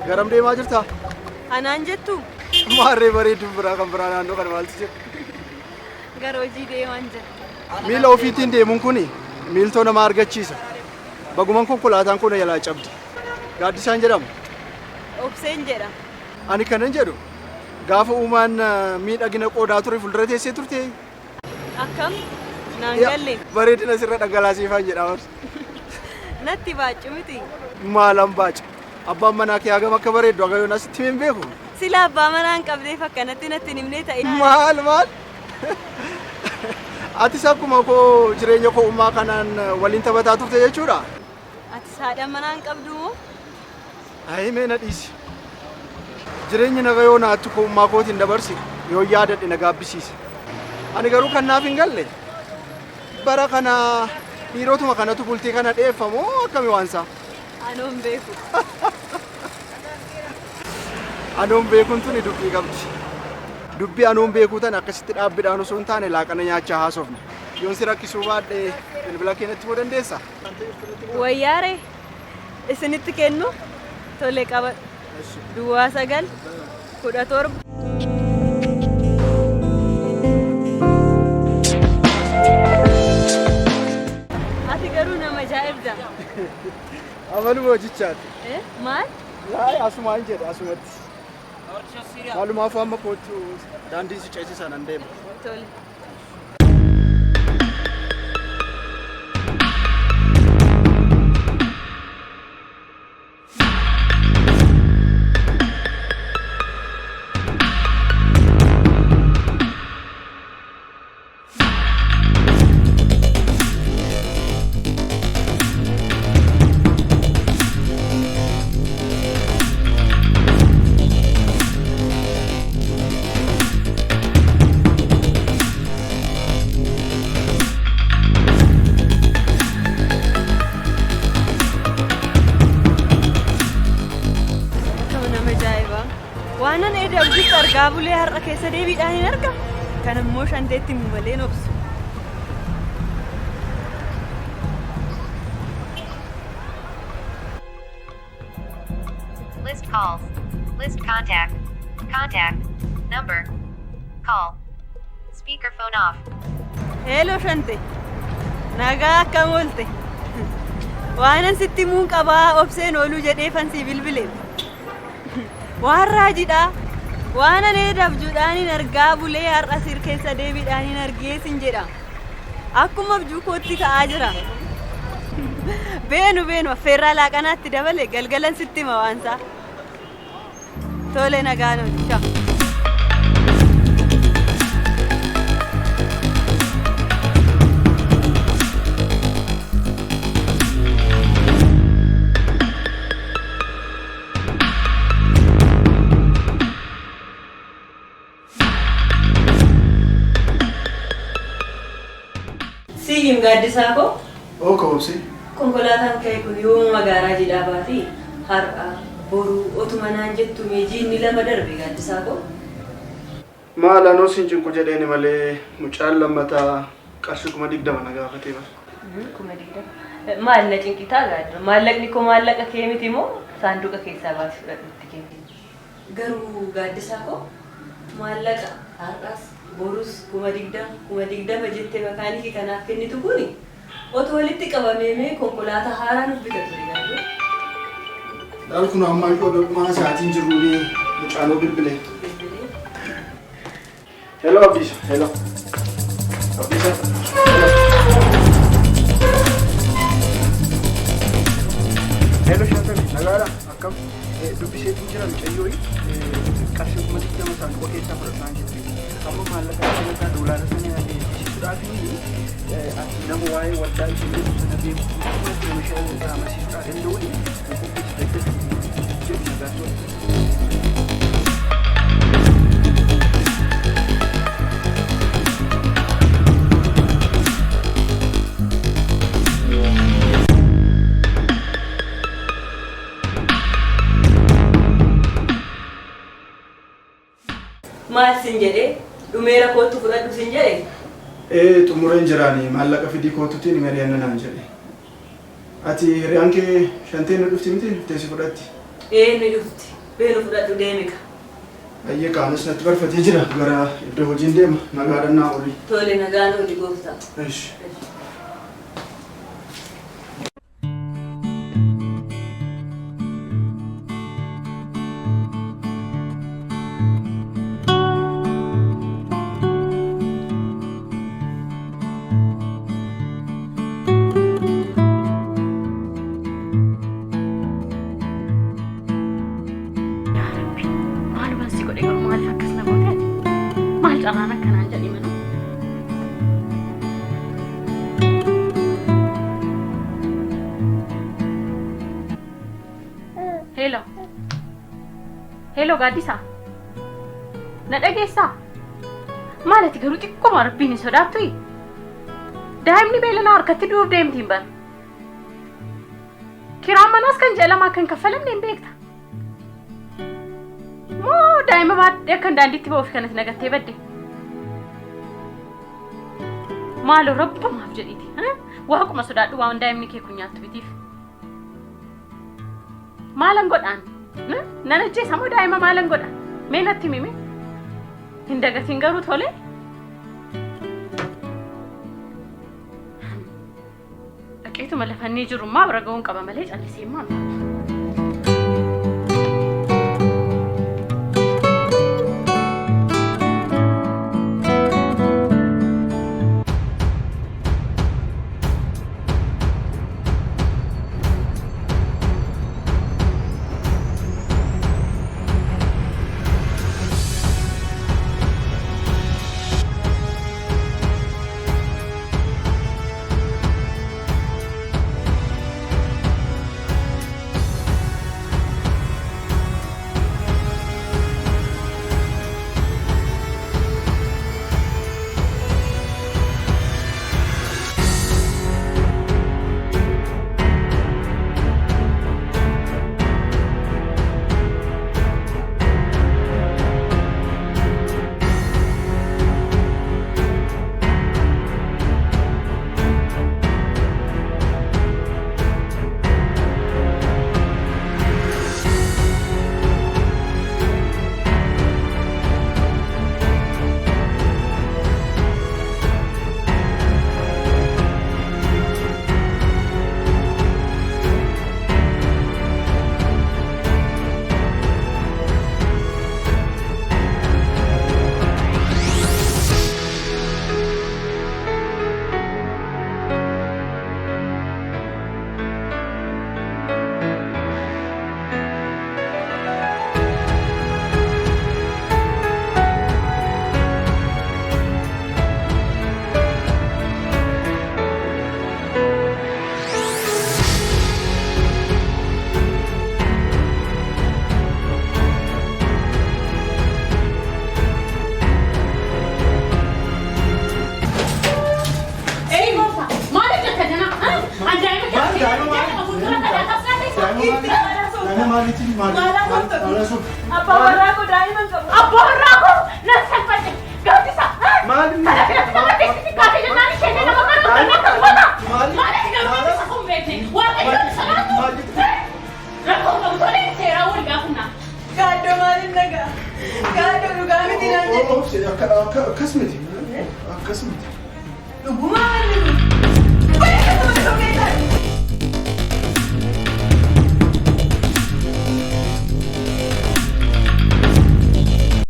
Garam deemaa jirta? Anaan jettu? Maarree bareeduun biraa kan biraa naannoo kana maaltu jira? Gara hojii deemaan jira. Miila ofiitiin deemuun kuni miiltoo nama argachiisa. Bagumaan konkolaataan kun jalaa cabdi. Gaaddisaan jedhamu? Obseen jedhama. Ani kanan jedhu gaafa uumaan miidhagina qoodaa ture fuuldura teessee turte. Akkam? Naan galle. Bareedina sirra dhangalaasiifaan jedhama. Natti baacu miti. Maalan baaca? Abbaan manaa kee hagam akka bareeddu aga yoona sitti hin beeku. Sila abbaa manaan qabdeef akkanatti natti himnee ta'e. Maal? Atis akkuma koo jireenya koo uumaa kanaan waliin taphataa turte jechuudha? Ati haadha manaan qabdu moo? Ayi mee na dhiisi. Jireenyi naga yoo naattu koo uumaa kootiin dabarsi yoo yaadadhe na gaabbisiise. Ani garuu kan naaf hin galle bara kana dhiirotuma kanatu bultii kana dheeffamoo akkami waansaa? Anoon beeku. Anoon beekuun tuni dubbii qabdi. Dubbii anoon beekuu tan akkasitti dhaabbiidhaan osoo hin taane laaqana nyaachaa haasofne. Yoon si rakkisuu baadhee bilbila keenyatti himuu dandeessaa? Wayyaare isinitti kennu tole qaba. Duwwaa 9 17. Ati garuu nama ajaa'ibda. Amalu hojichaati. Maal? Laay asumaan jedhe asumatti. Maalumaaf amma kootu daandii si ceesisan an deema. Tole. Waanan edabdii argaa bulee har'a keessa deebiidhaan hin arga. Kan immoo shanteetti malee nobsu. List calls. List contact. Contact. Number. Call. Speakerphone off. Hello shante. Nagaa akkam oolte. Waanan sitti muun qabaa obseen ooluu jedheefan si bilbile. Waan raajidha. Waan ani dabjuudhaan hin argaa bulee har'a sir keessa deebiidhaan hin argeesin jedha. Akkuma abjuu kootti ta'aa jira. Beenu affeerraa laaqanaatti dabale galgalan sitti hima waansaa. Tole nagaan hojjaa. Siim gaaddisaa koo? Koobsi. Konkolaataan ka'e kun yoo magaalaa jedhaa baati har'a boruu otuma naan jettu meejiinni lama darbe gaaddisaa koo? Maal anoo siin cinqu jedheeni malee mucaan lammataa qarshii 20 na gaafatee bara. 20. Maal na cinqitaa gaadda? Maallaqni koo maallaqa kee miti moo saanduqa keessaa baasii fudhadhutti kee? Garuu gaaddisaa koo maallaqa har'as borus kuma digdama jettee makaaniikii kanaaf kennitu kuni otoo walitti qabamee konkolaataa haaraa nuuf bitatu eegalu. Daal kun ammaan dhuma sa'aatiin jiruulee mucaanoo bilbilee. Hello Abdiisa. Hello. Abdiisa. Hello Shafii. Nagaadha. Akkam dubbiseetu jira mucayyooyi. Qarshii kuma digdama saanduqa keessaa fudhataan jirti. Amma maallaqa isaa doolaara sana deebisuudhaaf nama waa'ee waldaa ishee sana beeku meeshaa amansiisuudhaa danda'uun qophiitti fayyadamu jedhu nagaatoo. Maal sin jedhee dhumeera kootu fudhadhu sin jedhee? Xumureen jiraanii maallaqa fidii kootutiin hiriyaanna naan jedhe. Ati hiriyaan kee shanteen nu dhufti miti dhuftee si fudhatti? Ni dhufti. Beenu fudhadhu deemika. Ayyee qaanas natti barfatee jira gara iddoo hojiin deema nagaadhaan naa olii. Tole nagaan olii gooftaa. Eesh. Hello Gaddisa. Na dhageessaa? Maalati garuu xiqqooma rabbiin hin sodaattu? Daa'imni beelanaa harkatti du'uuf deemtiin bara. Kiraan manaas kan jedhamaa kan kaffalamne hin beekta. Moo daa'ima baadhee akkan daandiitti ba'uuf kanas nagattee badde. Maaloo rabbamaaf jedhiiti. Waaquma sodaadhu waan daa'imni kee kun nyaattu bitiif. Maalan godhaan? Nana jeessa moo daa'ima maalan godha? Mee natti himi? Hin dagatiin garuu tole? Dhaqeetuma lafannii jirummaa bira ga'uun qaba malee callisee immoo Apa orang aku dah iman kamu? Apa orang aku? Nasib pada kau bisa? Mana? Mana sertifikat yang nani sini nama kamu? Mana kau bisa kompeti? Wah, kau bisa? Kau tahu tu ni saya rawat gak pernah. Gaaddoo maaliin nagaa? Gaaddoo dhugaa miti naan jedhe. Akkas miti. Akkas miti. Dhugumaa maali?